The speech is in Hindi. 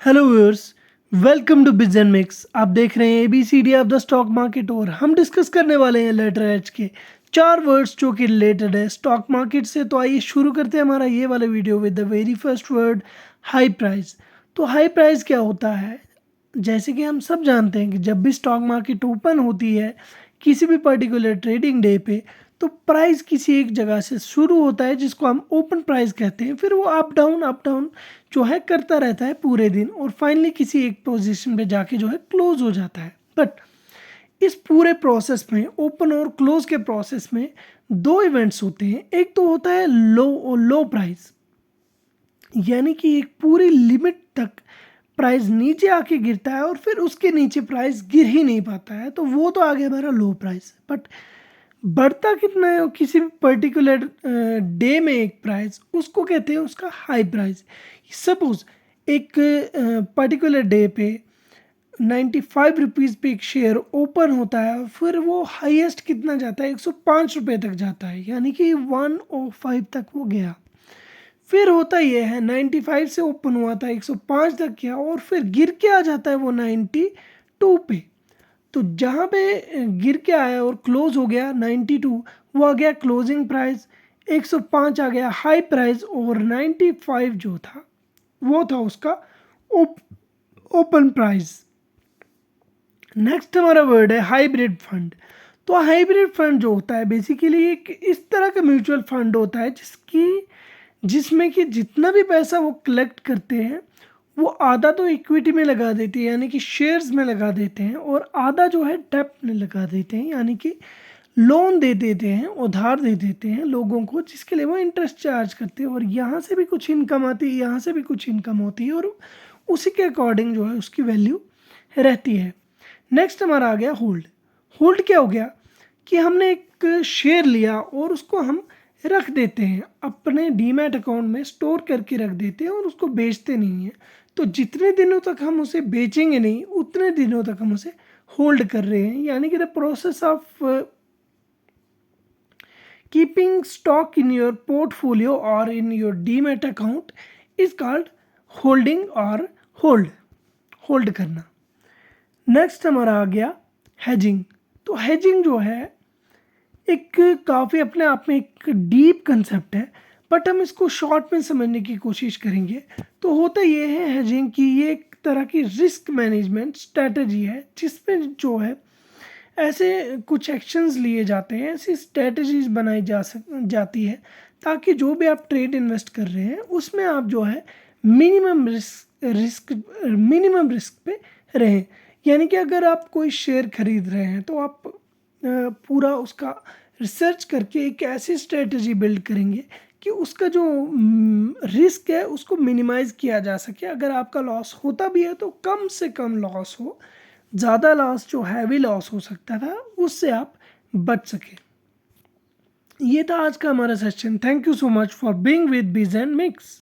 Hello viewers, welcome to biz and mix. आप देख रहे हैं ABCD of the stock market और हम डिस्कस करने वाले हैं लेटर एच के 4 वर्ड्स जो कि रिलेटेड है स्टॉक मार्केट से। तो आइए शुरू करते हैं हमारा ये वाला video with the very first word, high price. तो हाई प्राइस क्या होता है? जैसे कि हम सब जानते हैं कि जब भी स्टॉक मार्केट ओपन होती है किसी भी पर्टिकुलर ट्रेडिंग डे पे, तो प्राइस किसी एक जगह से शुरू होता है जिसको हम ओपन प्राइस कहते हैं। फिर वो अप डाउन जो है करता रहता है पूरे दिन और फाइनली किसी एक पोजीशन पे जाके जो है क्लोज हो जाता है। बट इस पूरे प्रोसेस में, ओपन और क्लोज के प्रोसेस में, दो इवेंट्स होते हैं। एक तो होता है लो प्राइस, यानी कि एक पूरी लिमिट तक प्राइस नीचे आके गिरता है और फिर उसके नीचे प्राइस गिर ही नहीं पाता है, तो वो तो आ गया हमारा लो प्राइस। बट बढ़ता कितना है किसी भी पर्टिकुलर डे में एक प्राइस, उसको कहते हैं उसका हाई प्राइस। सपोज एक पर्टिकुलर डे पे 95 रुपीज़ पे एक शेयर ओपन होता है और फिर वो हाईएस्ट कितना जाता है, 105 रुपये तक जाता है, यानी कि 105 तक वो गया। फिर होता ये है 95 से ओपन हुआ था, 105 तक गया और फिर गिर के आ जाता है वो 92 पे। तो जहाँ पे गिर के आया और क्लोज हो गया 92, वो आ गया क्लोजिंग प्राइस। 105 आ गया हाई प्राइस और 95 जो था वो था उसका ओपन प्राइस। नेक्स्ट हमारा वर्ड है हाइब्रिड फंड। तो हाइब्रिड फंड जो होता है बेसिकली एक इस तरह का म्यूचुअल फंड होता है जिसमें कि जितना भी पैसा वो कलेक्ट करते हैं वो आधा तो इक्विटी में लगा देते हैं, यानी कि शेयर्स में लगा देते हैं, और आधा जो है डेप्ट में लगा देते हैं, यानी कि लोन दे देते हैं, उधार दे देते हैं लोगों को, जिसके लिए वो इंटरेस्ट चार्ज करते हैं और यहाँ से भी कुछ इनकम आती है, यहाँ से भी कुछ इनकम होती है और उसी के अकॉर्डिंग जो है उसकी वैल्यू रहती है। नेक्स्ट हमारा आ गया होल्ड। होल्ड क्या हो गया कि हमने एक शेयर लिया और उसको हम रख देते हैं अपने डीमैट अकाउंट में, स्टोर करके रख देते हैं और उसको बेचते नहीं हैं। तो जितने दिनों तक हम उसे बेचेंगे नहीं उतने दिनों तक हम उसे होल्ड कर रहे हैं, यानी कि the process of keeping stock in your portfolio और in your demat account is called holding और होल्ड करना। नेक्स्ट हमारा आ गया हेजिंग। तो हेजिंग जो है एक काफ़ी अपने आप में एक डीप कंसेप्ट है, बट हम इसको शॉर्ट में समझने की कोशिश करेंगे। तो होता ये है हेजिंग की ये एक तरह की रिस्क मैनेजमेंट स्ट्रेटजी है जिसमें जो है ऐसे कुछ एक्शंस लिए जाते हैं, ऐसी स्ट्रेटजीज बनाई जाती है ताकि जो भी आप ट्रेड इन्वेस्ट कर रहे हैं उसमें आप जो है मिनिमम रिस्क पे रहें। यानी कि अगर आप कोई शेयर खरीद रहे हैं तो आप पूरा उसका रिसर्च करके एक ऐसी स्ट्रेटजी बिल्ड करेंगे कि उसका जो रिस्क है उसको मिनिमाइज़ किया जा सके। अगर आपका लॉस होता भी है तो कम से कम लॉस हो, ज़्यादा लॉस जो हैवी लॉस हो सकता था उससे आप बच सके। ये था आज का हमारा session. Thank you so much for being with बिज एंड मिक्स।